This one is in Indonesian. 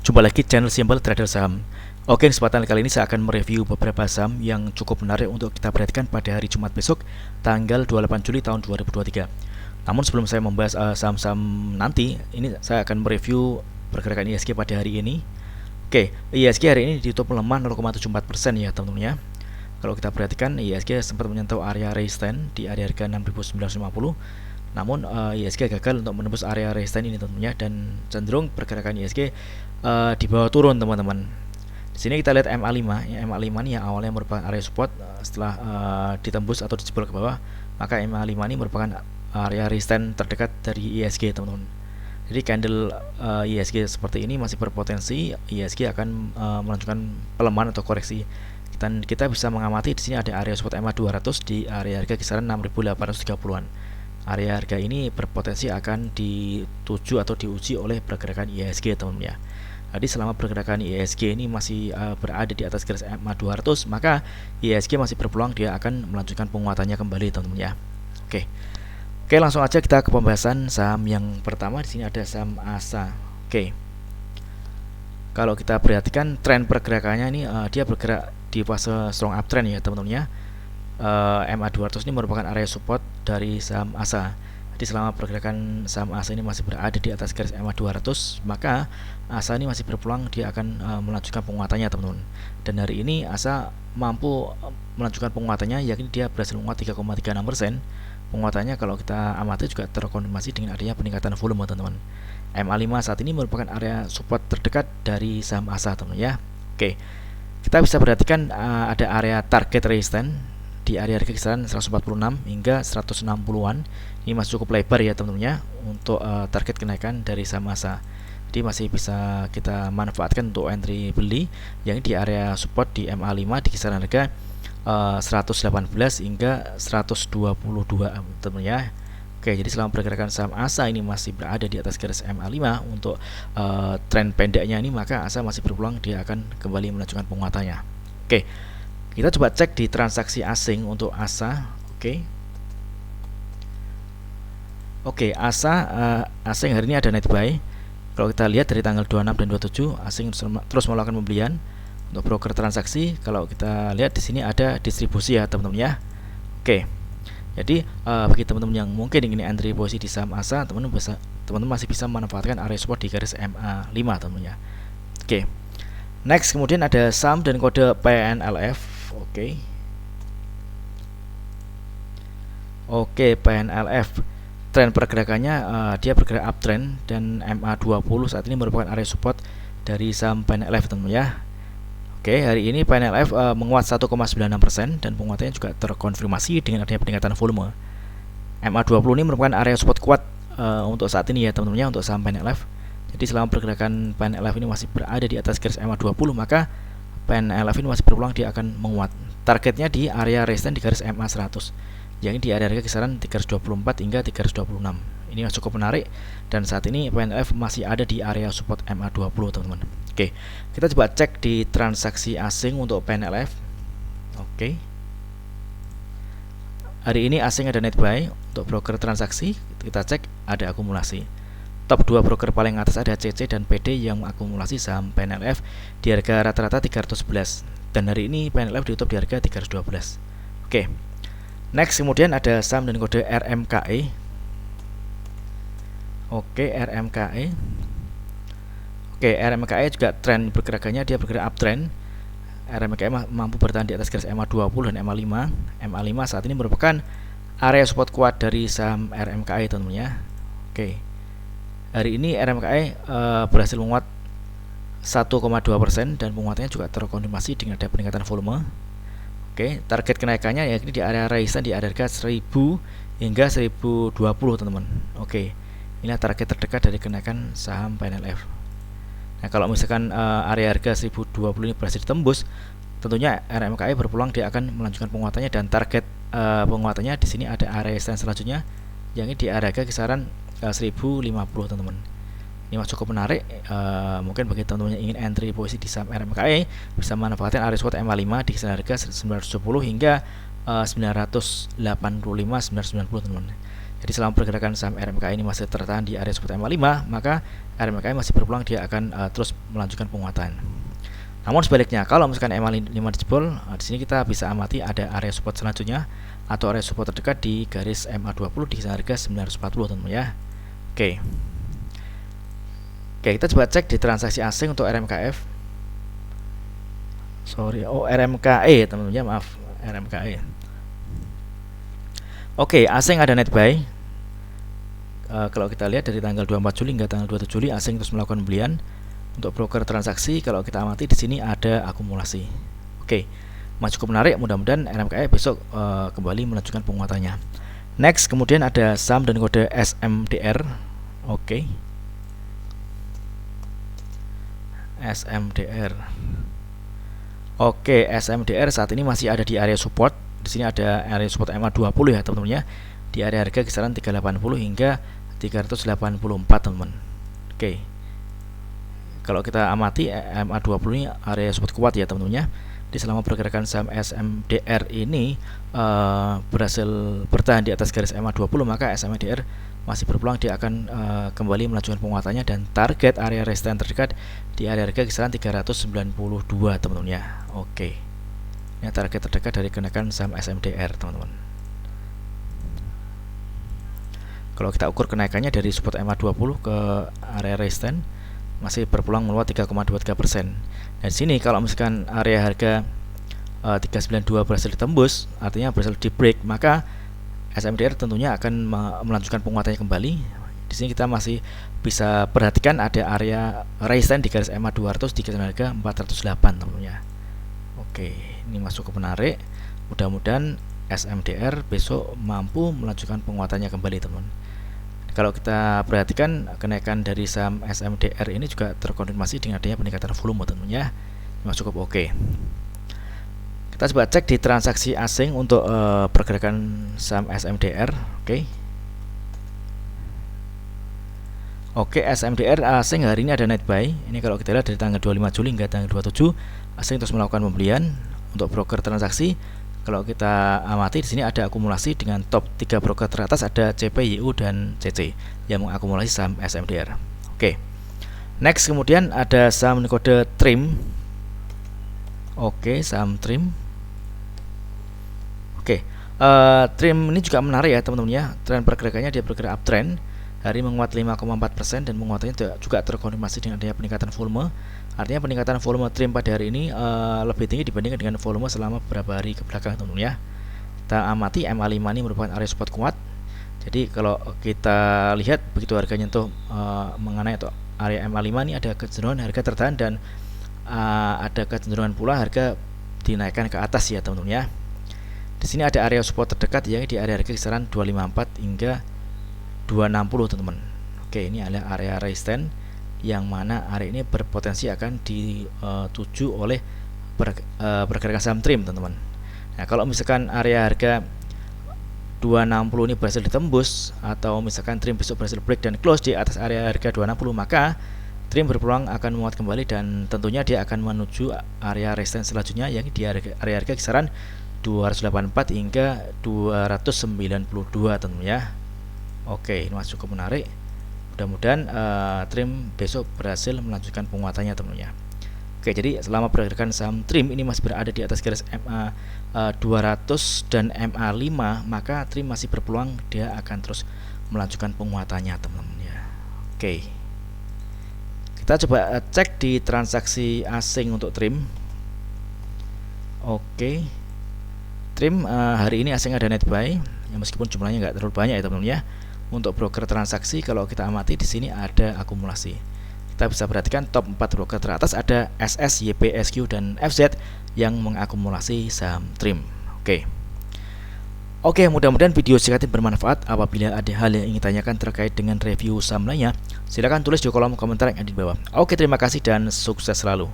Jumpa lagi channel Simple Trader Saham. Oke, kesempatan kali ini saya akan mereview beberapa saham yang cukup menarik untuk kita perhatikan pada hari Jumat besok, tanggal 28 Juli tahun 2023. Namun sebelum saya membahas saham-saham nanti, ini saya akan mereview pergerakan ISG pada hari ini. Oke, ISG hari ini ditutup melemah 0,74% ya teman-teman ya. Kalau kita perhatikan, ISG sempat menyentuh area resistance di area harga 6.950. Namun ISG gagal untuk menembus area resistance ini tentunya, dan cenderung pergerakan ISG di bawah turun teman-teman. Di sini kita lihat MA5 ya, MA5 ini yang awalnya merupakan area support, setelah ditembus atau dijebol ke bawah, maka MA5 ini merupakan area resistance terdekat dari ISG teman-teman. Jadi candle ISG seperti ini masih berpotensi ISG akan melanjutkan pelemahan atau koreksi. Dan kita bisa mengamati di sini ada area support MA200 di area harga kisaran 6.830-an. Area harga ini berpotensi akan dituju atau diuji oleh pergerakan ISG teman-teman ya. Jadi selama pergerakan ISG ini masih berada di atas garis MA200, maka ISG masih berpeluang dia akan melanjutkan penguatannya kembali teman-teman ya. Oke, langsung aja kita ke pembahasan saham yang pertama. Di sini ada saham ASA. Oke, kalau kita perhatikan tren pergerakannya ini dia bergerak di fase strong uptrend ya teman-teman ya. MA200 ini merupakan area support dari saham ASA. Jadi selama pergerakan saham ASA ini masih berada di atas garis MA200, maka ASA ini masih berpeluang dia akan melanjutkan penguatannya teman-teman. Dan hari ini ASA mampu melanjutkan penguatannya, yakni dia berhasil menguat 3,36%. Penguatannya kalau kita amati juga terkonfirmasi dengan adanya peningkatan volume teman-teman. MA5 saat ini merupakan area support terdekat dari saham ASA teman-teman ya. Oke, kita bisa perhatikan ada area target resistance di area harga kisaran 146 hingga 160-an. Ini masih cukup lebar ya teman-teman ya untuk target kenaikan dari saham ASA. Jadi masih bisa kita manfaatkan untuk entry beli yang di area support di MA5 di kisaran harga 118 hingga 122 teman-teman ya. Oke, jadi selama pergerakan saham ASA ini masih berada di atas garis MA5 untuk tren pendeknya ini, maka ASA masih berpeluang dia akan kembali melanjutkan penguatannya. Oke, kita coba cek di transaksi asing untuk ASA. Oke, ASA asing hari ini ada net buy. Kalau kita lihat dari tanggal 26 dan 27, asing terus melakukan pembelian untuk broker transaksi. Kalau kita lihat di sini ada distribusi ya teman-teman ya. Oke, jadi bagi teman-teman yang mungkin ingin entry posisi di saham ASA, teman-teman masih bisa memanfaatkan area support di garis MA5 teman-teman ya. Oke, next kemudian ada saham dan kode PNLF. Oke, PNLF tren pergerakannya dia bergerak uptrend, dan MA20 saat ini merupakan area support dari saham PNLF teman-teman ya. Oke, hari ini PNLF menguat 1,96% dan penguatannya juga terkonfirmasi dengan adanya peningkatan volume. MA20 ini merupakan area support kuat untuk saat ini ya teman-teman ya untuk saham PNLF. Jadi selama pergerakan PNLF ini masih berada di atas garis MA20, maka PNLF ini masih berpeluang dia akan menguat. Targetnya di area resistance di garis MA100, yang di area harga kisaran 324 hingga 326. Ini cukup menarik, dan saat ini PNLF masih ada di area support MA20 teman-teman. Oke, kita coba cek di transaksi asing untuk PNLF. Oke, hari ini asing ada net buy. Untuk broker transaksi kita cek ada akumulasi. Top 2 broker paling atas ada CC dan PD yang akumulasi saham PNLF di harga rata-rata 311, dan hari ini PNLF ditutup di harga 312. Oke, next kemudian ada saham dan kode RMKE. Oke, RMKE. Oke, RMKE juga tren pergerakannya dia bergerak uptrend. RMKE mampu bertahan di atas garis MA20 dan MA5. MA5 saat ini merupakan area support kuat dari saham RMKE teman-teman ya. Oke, hari ini RMKE berhasil menguat 1,2% dan penguatannya juga terkonfirmasi dengan ada peningkatan volume. Oke, target kenaikannya yakni di area resistance di area harga 1000 hingga 1020 teman-teman. Oke, inilah target terdekat dari kenaikan saham PNLF. Nah, kalau misalkan area harga 1020 ini berhasil ditembus, tentunya RMKE berpeluang dia akan melanjutkan penguatannya, dan target penguatannya di sini ada area resistance selanjutnya yakni di area harga kisaran 1050 teman-teman. Ini cukup menarik. Mungkin bagi teman-teman yang ingin entry posisi di saham RMKE bisa manfaatkan area support MA5 di kisaran harga 910 hingga 985 990 teman-teman. Jadi selama pergerakan saham RMKI ini masih tertahan di area support MA5, maka RMKI masih berpeluang dia akan terus melanjutkan penguatan. Namun sebaliknya, kalau misalkan MA5 dijebol, di sini kita bisa amati ada area support selanjutnya atau area support terdekat di garis MA20 di harga 940 teman-teman ya. Oke, kita coba cek di transaksi asing untuk RMKF. RMKE teman-teman ya, maaf, RMKE. Oke, asing ada net buy. Kalau kita lihat dari tanggal 24 Juli hingga tanggal 27 Juli asing terus melakukan pembelian. Untuk broker transaksi, kalau kita amati di sini ada akumulasi. Oke, cukup menarik. Mudah-mudahan RMKE besok kembali melanjutkan penguatannya. Next, kemudian ada saham dan kode SMDR. Oke, SMDR. Oke, SMDR saat ini masih ada di area support. Di sini ada area support MA20 ya teman-teman ya. Di area harga kisaran 380 hingga 384 teman-teman. Oke. Kalau kita amati MA20 ini area support kuat ya teman-teman ya. Di selama pergerakan saham SMDR ini berhasil bertahan di atas garis MA20, maka SMDR masih berpeluang dia akan kembali melanjutkan penguatannya dan target area resistance terdekat di area harga kisaran 392 teman-teman ya. Oke. Ini target terdekat dari kenaikan saham SMDR teman-teman. Kalau kita ukur kenaikannya dari support MA20 ke area resistance masih berpeluang meluat 3,23%. Dan sini kalau misalkan area harga 392 berhasil ditembus, artinya berhasil di break, maka SMDR tentunya akan melanjutkan penguatannya kembali. Di sini kita masih bisa perhatikan ada area resistance di garis MA200 di kisaran harga 408 teman-teman. Oke, ini masuk ke menarik. Mudah-mudahan SMDR besok mampu melanjutkan penguatannya kembali teman. Kalau kita perhatikan kenaikan dari saham SMDR ini juga terkonfirmasi dengan adanya peningkatan volume teman-teman ya. Ini cukup oke. Kita coba cek di transaksi asing untuk pergerakan saham SMDR. Oke, SMDR asing hari ini ada net buy. Ini kalau kita lihat dari tanggal 25 Juli hingga tanggal 27 asing terus melakukan pembelian. Untuk broker transaksi, kalau kita amati di sini ada akumulasi dengan top 3 broker teratas ada CP, YU dan CC yang mengakumulasi saham SMDR. Oke. Next kemudian ada saham kode TRIM. Oke, saham TRIM. Oke. TRIM ini juga menarik ya teman-teman ya. Tren pergerakannya dia bergerak uptrend. Hari menguat 5,4% dan penguatannya juga terkonfirmasi dengan adanya peningkatan volume. Artinya peningkatan volume TRIM pada hari ini lebih tinggi dibandingkan dengan volume selama beberapa hari ke belakang teman-teman ya. Kita amati MA5 ini merupakan area support kuat. Jadi kalau kita lihat begitu harganya tuh mengenai atau area MA5 ini ada kecenderungan harga tertahan dan ada kecenderungan pula harga dinaikkan ke atas ya teman-teman ya. Di sini ada area support terdekat yang di area harga kisaran 254 hingga 260 teman-teman. Oke, ini adalah area resistance yang mana area ini berpotensi akan dituju oleh pergerakan saham TRIM teman-teman. Nah, kalau misalkan area harga 260 ini berhasil ditembus atau misalkan TRIM besok berhasil break dan close di atas area harga 260, maka TRIM berpeluang akan menguat kembali dan tentunya dia akan menuju area resistance selanjutnya yang di area harga kisaran 284 hingga 292 teman-teman ya. Oke, ini masih cukup menarik. Mudah-mudahan TRIM besok berhasil melanjutkan penguatannya teman-teman ya. Oke, jadi selama pergerakan saham TRIM ini masih berada di atas garis MA 200 dan MA5, maka TRIM masih berpeluang dia akan terus melanjutkan penguatannya teman-teman ya. Oke. Kita coba cek di transaksi asing untuk TRIM. Oke. TRIM hari ini asing ada net buy, ya meskipun jumlahnya nggak terlalu banyak ya teman-teman ya. Untuk broker transaksi kalau kita amati di sini ada akumulasi. Kita bisa perhatikan top 4 broker teratas ada SS, YP, SQ dan FZ yang mengakumulasi saham TRIM. Oke, mudah-mudahan video singkat ini bermanfaat. Apabila ada hal yang ingin tanyakan terkait dengan review saham lainnya, silakan tulis di kolom komentar yang ada di bawah. Oke, terima kasih dan sukses selalu.